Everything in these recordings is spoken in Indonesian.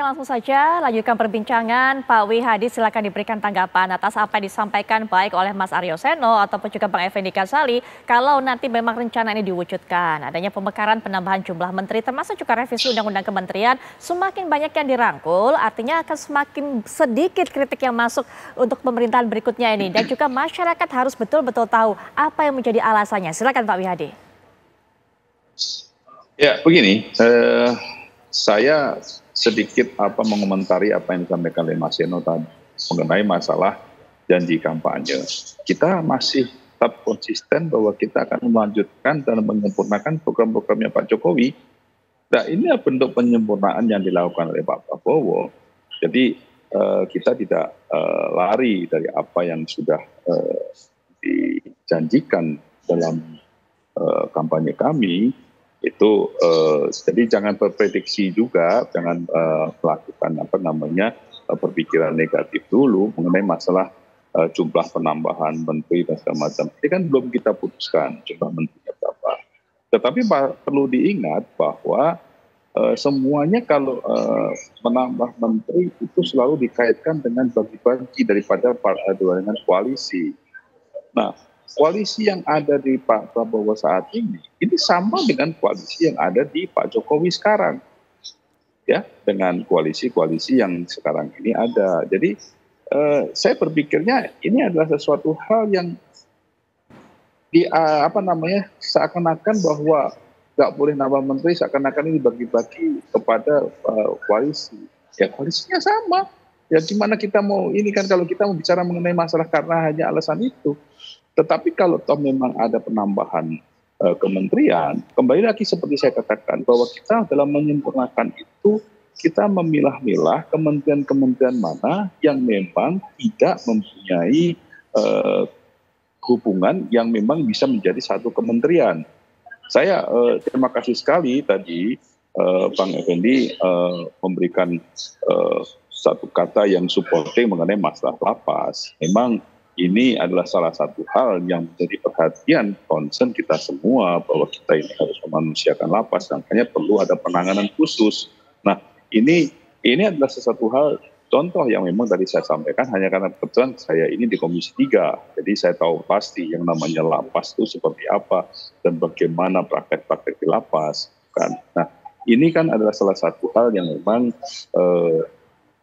langsung saja lanjutkan perbincangan. Pak Wihadi, silakan diberikan tanggapan atas apa yang disampaikan baik oleh Mas Aryo Seno ataupun juga Bang Effendi Ghazali kalau nanti memang rencana ini diwujudkan. Adanya pemekaran penambahan jumlah menteri termasuk juga revisi undang-undang kementerian, semakin banyak yang dirangkul artinya akan semakin sedikit kritik yang masuk untuk pemerintahan berikutnya ini. Dan juga masyarakat harus betul-betul tahu apa yang menjadi alasannya. Silakan Pak Wihadi. Ya begini, saya sedikit mengomentari apa yang disampaikan oleh Mas Seno tadi mengenai masalah janji kampanye. Kita masih tetap konsisten bahwa kita akan melanjutkan dan menyempurnakan program-programnya Pak Jokowi. Nah, ini bentuk penyempurnaan yang dilakukan oleh Pak Prabowo. Jadi kita tidak lari dari apa yang sudah dijanjikan dalam kampanye kami. Itu jadi jangan berprediksi juga, jangan melakukan berpikiran negatif dulu mengenai masalah jumlah penambahan menteri dan segala macam. Ini kan belum kita putuskan jumlah menterinya berapa. Tetapi perlu diingat bahwa semuanya kalau menambah menteri itu selalu dikaitkan dengan bagi-bagi daripada dengan koalisi. Nah, koalisi yang ada di Pak Prabowo saat ini sama dengan koalisi yang ada di Pak Jokowi sekarang, ya, dengan koalisi-koalisi yang sekarang ini ada. Jadi saya berpikirnya ini adalah sesuatu hal yang seakan-akan bahwa nggak boleh nambah menteri, seakan-akan ini bagi-bagi kepada koalisi. Ya koalisinya sama. Ya gimana kita mau ini kan kalau kita mau bicara mengenai masalah karena hanya alasan itu. Tetapi kalau toh memang ada penambahan kementerian, kembali lagi seperti saya katakan bahwa kita dalam menyempurnakan itu, kita memilah-milah kementerian-kementerian mana yang memang tidak mempunyai hubungan yang memang bisa menjadi satu kementerian. Saya terima kasih sekali tadi Bang Effendi memberikan satu kata yang supporting mengenai masalah lapas. Memang ini adalah salah satu hal yang menjadi perhatian concern kita semua bahwa kita ini harus memanusiakan lapas, makanya perlu ada penanganan khusus. Nah, ini adalah sesuatu hal contoh yang memang tadi saya sampaikan hanya karena kebetulan saya ini di Komisi 3. Jadi saya tahu pasti yang namanya lapas itu seperti apa dan bagaimana praktek-praktek di lapas kan. Nah, ini kan adalah salah satu hal yang memang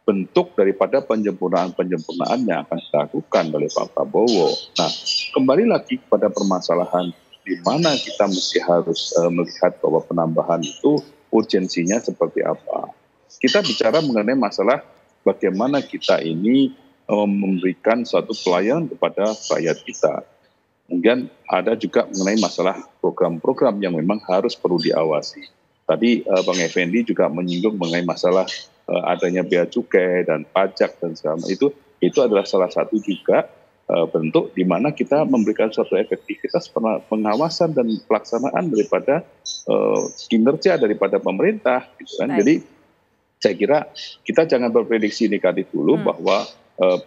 bentuk daripada penyempurnaan yang akan dilakukan oleh Pak Prabowo. Nah, kembali lagi kepada permasalahan di mana kita mesti harus melihat bahwa penambahan itu urgensinya seperti apa. Kita bicara mengenai masalah bagaimana kita ini memberikan suatu pelayanan kepada rakyat kita. Kemudian ada juga mengenai masalah program-program yang memang harus perlu diawasi. Tadi Bang Effendi juga menyinggung mengenai masalah adanya bea cukai dan pajak dan segala macam itu adalah salah satu juga bentuk di mana kita memberikan suatu efektivitas pengawasan dan pelaksanaan daripada kinerja daripada pemerintah, gitu kan. Jadi saya kira kita jangan berprediksi negatif dulu bahwa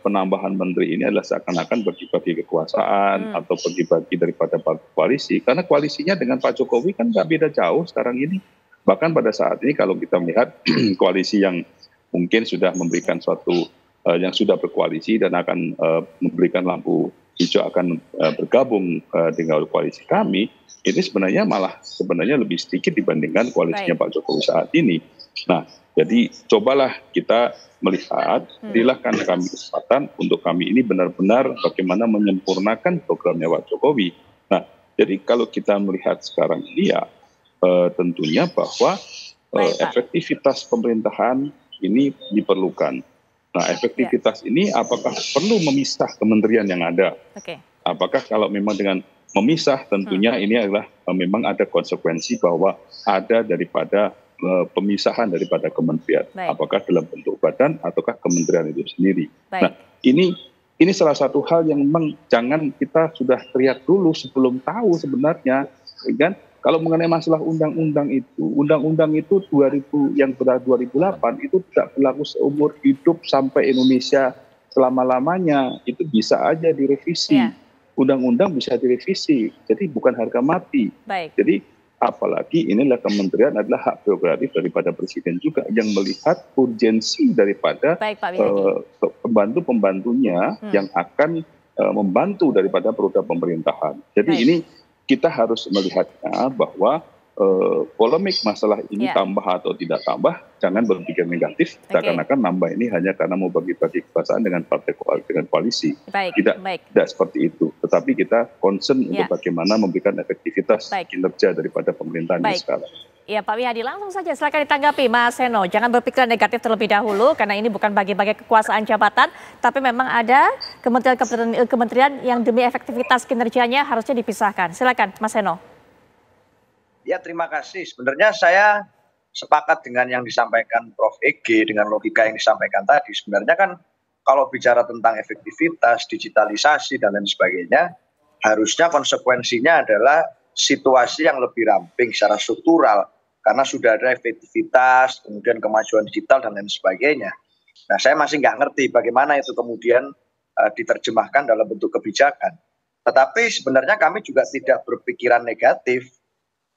penambahan menteri ini adalah seakan-akan bagi-bagi kekuasaan atau bagi-bagi daripada koalisi, karena koalisinya dengan Pak Jokowi kan nggak beda jauh sekarang ini. Bahkan pada saat ini kalau kita melihat koalisi yang mungkin sudah memberikan suatu yang sudah berkoalisi dan akan memberikan lampu hijau akan bergabung dengan koalisi kami, ini sebenarnya lebih sedikit dibandingkan koalisinya Pak Jokowi saat ini. Nah, jadi cobalah kita melihat, berilah kami kesempatan untuk kami ini benar-benar bagaimana menyempurnakan programnya Pak Jokowi. Nah, jadi kalau kita melihat sekarang ini ya tentunya bahwa efektivitas pemerintahan ini diperlukan. Nah, efektivitas ini apakah perlu memisah kementerian yang ada? Apakah kalau memang dengan memisah tentunya ini adalah memang ada konsekuensi bahwa ada daripada pemisahan daripada kementerian. Apakah dalam bentuk badan ataukah kementerian itu sendiri. Nah, ini salah satu hal yang memang jangan kita sudah teriak dulu sebelum tahu sebenarnya, kan? Kalau mengenai masalah undang-undang itu 2000 yang pada 2008 itu tidak berlaku seumur hidup sampai Indonesia selama-lamanya, itu bisa aja direvisi. Undang-undang bisa direvisi, jadi bukan harga mati. Jadi Apalagi inilah kementerian adalah hak prerogatif daripada presiden juga yang melihat urgensi daripada Baik, Pak Wihadi. pembantu-pembantunya yang akan membantu daripada roda pemerintahan. Jadi Baik. ini kita harus melihatnya bahwa polemik masalah ini tambah atau tidak tambah, jangan berpikir negatif, seakan-akan nambah ini hanya karena mau bagi-bagi kekuasaan dengan partai dengan koalisi. Tidak seperti itu, tetapi kita concern untuk bagaimana memberikan efektivitas kinerja daripada pemerintahan ini sekarang. Ya Pak Wihadi, langsung saja silakan ditanggapi Mas Seno. Jangan berpikiran negatif terlebih dahulu karena ini bukan bagi-bagi kekuasaan jabatan, tapi memang ada kementerian yang demi efektivitas kinerjanya harusnya dipisahkan. Silakan Mas Seno. Ya, terima kasih. Sebenarnya saya sepakat dengan yang disampaikan Prof. Ege dengan logika yang disampaikan tadi. Sebenarnya kan kalau bicara tentang efektivitas, digitalisasi dan lain sebagainya, harusnya konsekuensinya adalah situasi yang lebih ramping secara struktural karena sudah ada efektivitas, kemudian kemajuan digital dan lain sebagainya. Nah, saya masih nggak ngerti bagaimana itu kemudian diterjemahkan dalam bentuk kebijakan. Tetapi sebenarnya kami juga tidak berpikiran negatif.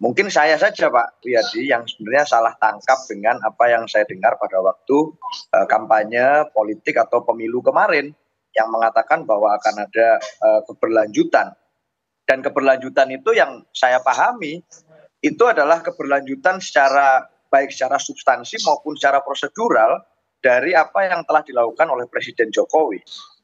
Mungkin saya saja Pak Wihadi yang sebenarnya salah tangkap dengan apa yang saya dengar pada waktu kampanye politik atau pemilu kemarin yang mengatakan bahwa akan ada keberlanjutan. Dan keberlanjutan itu yang saya pahami itu adalah keberlanjutan baik secara substansi maupun secara prosedural dari apa yang telah dilakukan oleh Presiden Jokowi.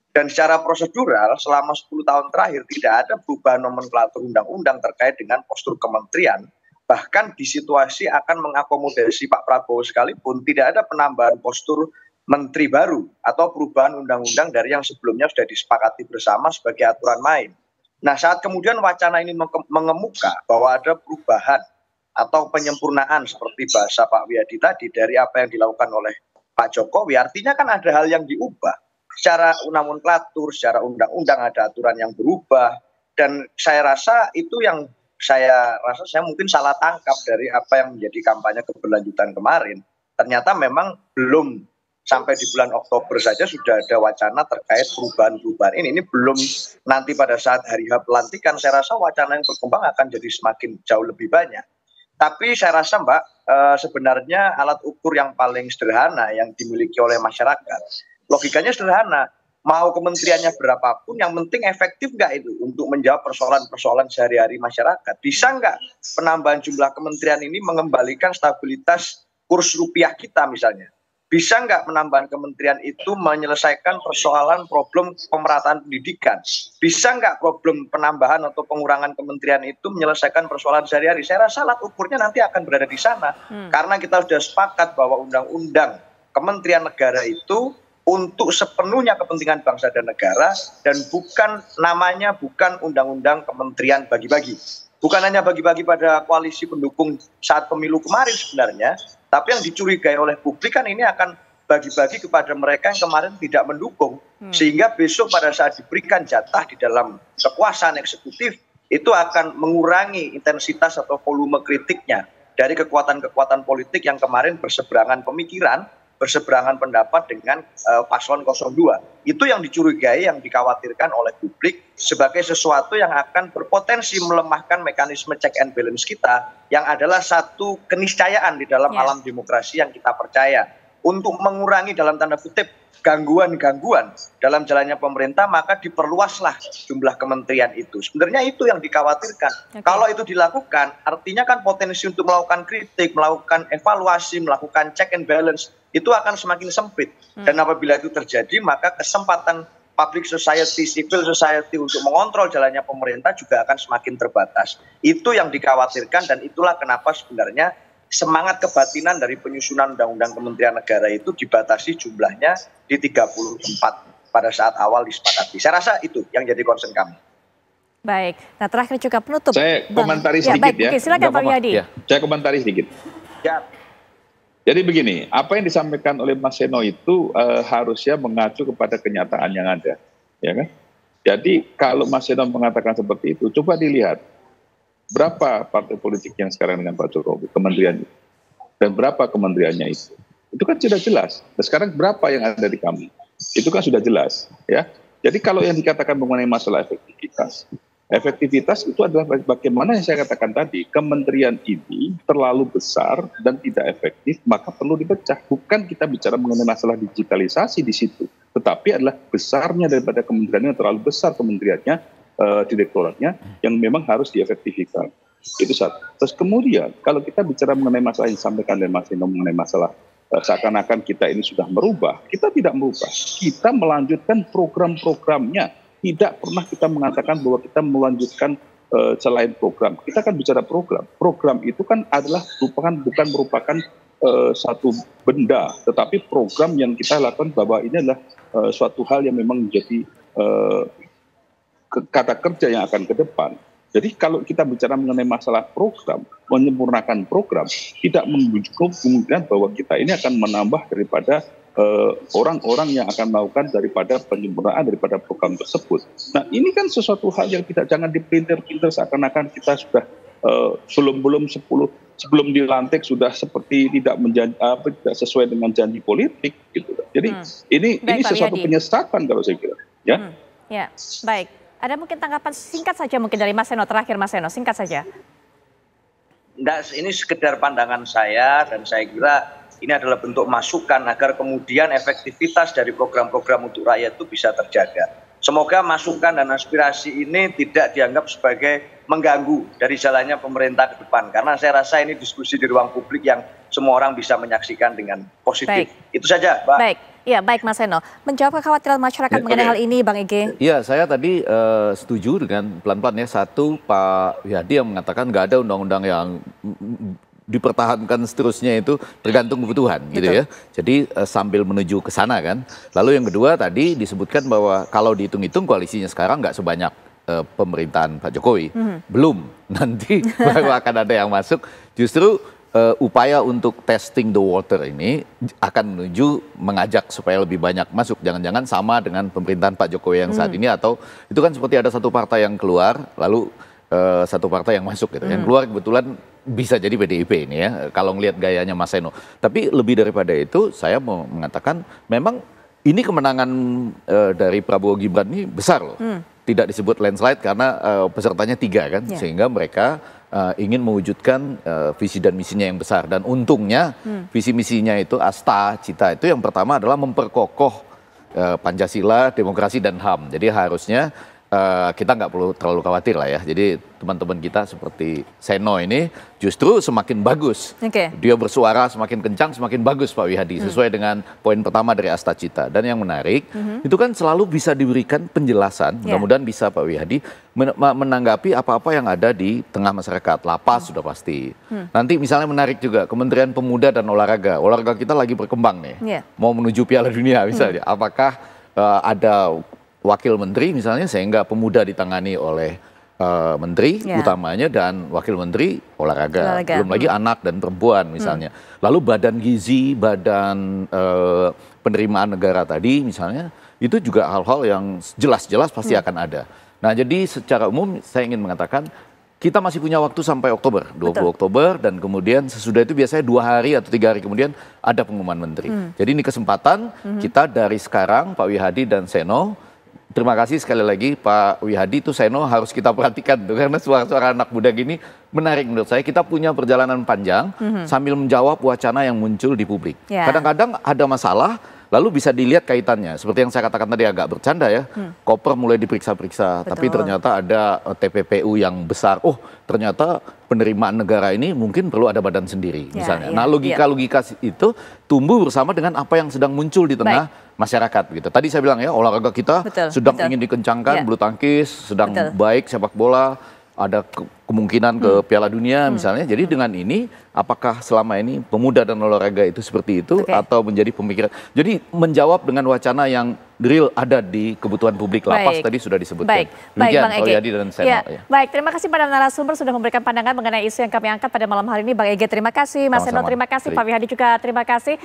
Dan secara prosedural selama 10 tahun terakhir tidak ada perubahan nomenklatur undang-undang terkait dengan postur kementerian. Bahkan di situasi akan mengakomodasi Pak Prabowo sekalipun tidak ada penambahan postur menteri baru atau perubahan undang-undang dari yang sebelumnya sudah disepakati bersama sebagai aturan main. Nah, saat kemudian wacana ini mengemuka bahwa ada perubahan atau penyempurnaan seperti bahasa Pak Wihadi tadi dari apa yang dilakukan oleh Pak Jokowi, artinya kan ada hal yang diubah. Secara nomenklatur, secara undang-undang ada aturan yang berubah, dan saya rasa itu yang saya mungkin salah tangkap dari apa yang menjadi kampanye keberlanjutan kemarin. Ternyata memang belum sampai di bulan Oktober saja sudah ada wacana terkait perubahan-perubahan ini belum nanti pada saat hari H pelantikan, saya rasa wacana yang berkembang akan jadi semakin jauh lebih banyak. Tapi saya rasa Mbak, sebenarnya alat ukur yang paling sederhana yang dimiliki oleh masyarakat, logikanya sederhana, mau kementeriannya berapapun, yang penting efektif nggak itu untuk menjawab persoalan-persoalan sehari-hari masyarakat. Bisa nggak penambahan jumlah kementerian ini mengembalikan stabilitas kurs rupiah kita misalnya? Bisa nggak penambahan kementerian itu menyelesaikan persoalan problem pemerataan pendidikan? Bisa nggak problem penambahan atau pengurangan kementerian itu menyelesaikan persoalan sehari-hari? Saya rasa alat ukurnya nanti akan berada di sana. Karena kita sudah sepakat bahwa undang-undang kementerian negara itu untuk sepenuhnya kepentingan bangsa dan negara, dan bukan undang-undang kementerian bagi-bagi. Bukan hanya bagi-bagi pada koalisi pendukung saat pemilu kemarin sebenarnya, tapi yang dicurigai oleh publik kan ini akan bagi-bagi kepada mereka yang kemarin tidak mendukung. Sehingga besok pada saat diberikan jatah di dalam kekuasaan eksekutif, itu akan mengurangi intensitas atau volume kritiknya dari kekuatan-kekuatan politik yang kemarin berseberangan pemikiran, berseberangan pendapat dengan paslon 02. Itu yang dicurigai, yang dikhawatirkan oleh publik sebagai sesuatu yang akan berpotensi melemahkan mekanisme check and balance kita, yang adalah satu keniscayaan di dalam alam demokrasi yang kita percaya. Untuk mengurangi dalam tanda kutip gangguan-gangguan dalam jalannya pemerintah, maka diperluaslah jumlah kementerian itu. Sebenarnya itu yang dikhawatirkan. Kalau itu dilakukan, artinya kan potensi untuk melakukan kritik, melakukan evaluasi, melakukan check and balance, itu akan semakin sempit. Dan apabila itu terjadi, maka kesempatan public society, civil society untuk mengontrol jalannya pemerintah juga akan semakin terbatas. Itu yang dikhawatirkan, dan itulah kenapa sebenarnya semangat kebatinan dari penyusunan Undang-Undang Kementerian Negara itu dibatasi jumlahnya di 34 pada saat awal disepakati. Saya rasa itu yang jadi concern kami. Baik, nah terakhir juga penutup. Saya komentari sedikit ya. Silakan Pak Wihadi. Saya komentari sedikit. Ya. Jadi begini, apa yang disampaikan oleh Mas Seno itu harusnya mengacu kepada kenyataan yang ada, ya kan? Jadi kalau Mas Seno mengatakan seperti itu, coba dilihat berapa partai politik yang sekarang dengan Pak Jokowi, kementerian itu, dan berapa kementeriannya itu kan sudah jelas. Dan sekarang berapa yang ada di kami, itu kan sudah jelas, ya. Jadi kalau yang dikatakan mengenai masalah efektivitas, Efektivitas itu adalah bagaimana yang saya katakan tadi, kementerian ini terlalu besar dan tidak efektif, maka perlu dipecah. Bukan kita bicara mengenai masalah digitalisasi di situ, tetapi adalah besarnya daripada kementeriannya, terlalu besar kementeriannya, direktoratnya, yang memang harus diefektifkan. Itu satu. Terus kemudian, kalau kita bicara mengenai masalah yang disampaikan oleh Mas Eno mengenai masalah seakan-akan kita ini sudah merubah, kita tidak merubah. Kita melanjutkan program-programnya. Tidak pernah kita mengatakan bahwa kita melanjutkan selain program. Kita kan bicara program. Program itu kan adalah bukan merupakan satu benda, tetapi program yang kita lakukan bahwa ini adalah suatu hal yang memang menjadi kata kerja yang akan ke depan. Jadi kalau kita bicara mengenai masalah program, menyempurnakan program, tidak menunjukkan kemungkinan bahwa kita ini akan menambah daripada orang-orang yang akan melakukan daripada penyempurnaan daripada program tersebut. Nah ini kan sesuatu hal yang jangan dipinter-pinter seakan-akan kita sudah sebelum dilantik sudah seperti tidak sesuai dengan janji politik gitu. Jadi ini sesuatu penyesatan kalau saya kira. Ya. Ya, baik. Ada mungkin tanggapan singkat saja mungkin dari Mas Seno, terakhir Mas Seno, singkat saja. Enggak, ini sekedar pandangan saya dan saya kira ini adalah bentuk masukan agar kemudian efektivitas dari program-program untuk rakyat itu bisa terjaga. Semoga masukan dan aspirasi ini tidak dianggap sebagai mengganggu dari jalannya pemerintah ke depan. Karena saya rasa ini diskusi di ruang publik yang semua orang bisa menyaksikan dengan positif. Baik. Itu saja, Pak. Baik. Ya, baik Mas Seno. Menjawab kekhawatiran masyarakat mengenai hal ini, Bang Ege. Iya, saya tadi setuju dengan pelan-pelan ya. Satu, Pak Wihadi yang mengatakan nggak ada undang-undang yang dipertahankan seterusnya itu tergantung kebutuhan gitu ya. Jadi sambil menuju ke sana kan. Lalu yang kedua tadi disebutkan bahwa kalau dihitung-hitung koalisinya sekarang nggak sebanyak pemerintahan Pak Jokowi. Belum, nanti baru akan ada yang masuk. Justru upaya untuk testing the water ini akan menuju mengajak supaya lebih banyak masuk. Jangan-jangan sama dengan pemerintahan Pak Jokowi yang saat ini, atau itu kan seperti ada satu partai yang keluar lalu satu partai yang masuk gitu. Yang keluar kebetulan bisa jadi PDIP ini ya, kalau ngelihat gayanya Mas Seno. Tapi lebih daripada itu, saya mau mengatakan memang ini kemenangan dari Prabowo Gibran ini besar loh. Tidak disebut landslide karena pesertanya 3 kan, sehingga mereka ingin mewujudkan visi dan misinya yang besar. Dan untungnya visi misinya itu asta cita itu yang pertama adalah memperkokoh Pancasila, demokrasi dan HAM. Jadi harusnya kita nggak perlu terlalu khawatir lah ya. Jadi teman-teman kita seperti Seno ini justru semakin bagus. Dia bersuara semakin kencang, semakin bagus Pak Wihadi. Sesuai dengan poin pertama dari Asta Cita. Dan yang menarik, itu kan selalu bisa diberikan penjelasan. Mudah-mudahan bisa Pak Wihadi menanggapi apa-apa yang ada di tengah masyarakat. Lapas sudah pasti. Nanti misalnya menarik juga, Kementerian Pemuda dan Olahraga. Olahraga kita lagi berkembang nih. Mau menuju Piala Dunia misalnya. Apakah ada wakil menteri misalnya, sehingga pemuda ditangani oleh menteri utamanya dan wakil menteri olahraga. Belum lagi anak dan perempuan misalnya. Lalu badan gizi, badan penerimaan negara tadi misalnya, itu juga hal-hal yang jelas-jelas pasti akan ada. Nah jadi secara umum saya ingin mengatakan kita masih punya waktu sampai Oktober, 20 Oktober, dan kemudian sesudah itu biasanya 2 hari atau 3 hari kemudian ada pengumuman menteri. Jadi ini kesempatan kita dari sekarang, Pak Wihadi dan Seno. Terima kasih sekali lagi Pak Wihadi, itu Seno harus kita perhatikan tuh, karena suara-suara anak muda gini menarik menurut saya. Kita punya perjalanan panjang sambil menjawab wacana yang muncul di publik. Kadang-kadang ada masalah lalu bisa dilihat kaitannya. Seperti yang saya katakan tadi agak bercanda ya, koper mulai diperiksa-periksa, tapi ternyata ada TPPU yang besar. Oh ternyata penerimaan negara ini mungkin perlu ada badan sendiri misalnya. Nah logika-logika itu tumbuh bersama dengan apa yang sedang muncul di tengah masyarakat gitu. Tadi saya bilang ya, olahraga kita sedang ingin dikencangkan, bulu tangkis sedang baik, sepak bola ada kemungkinan ke Piala Dunia misalnya. Jadi dengan ini apakah selama ini pemuda dan olahraga itu seperti itu atau menjadi pemikiran. Jadi menjawab dengan wacana yang real ada di kebutuhan publik. Lapas tadi sudah disebutkan. Demikian Bang Ege dan Seno. Baik, terima kasih pada narasumber sudah memberikan pandangan mengenai isu yang kami angkat pada malam hari ini. Bang Ege terima kasih, Mas Seno terima kasih, Pak Wihadi juga terima kasih.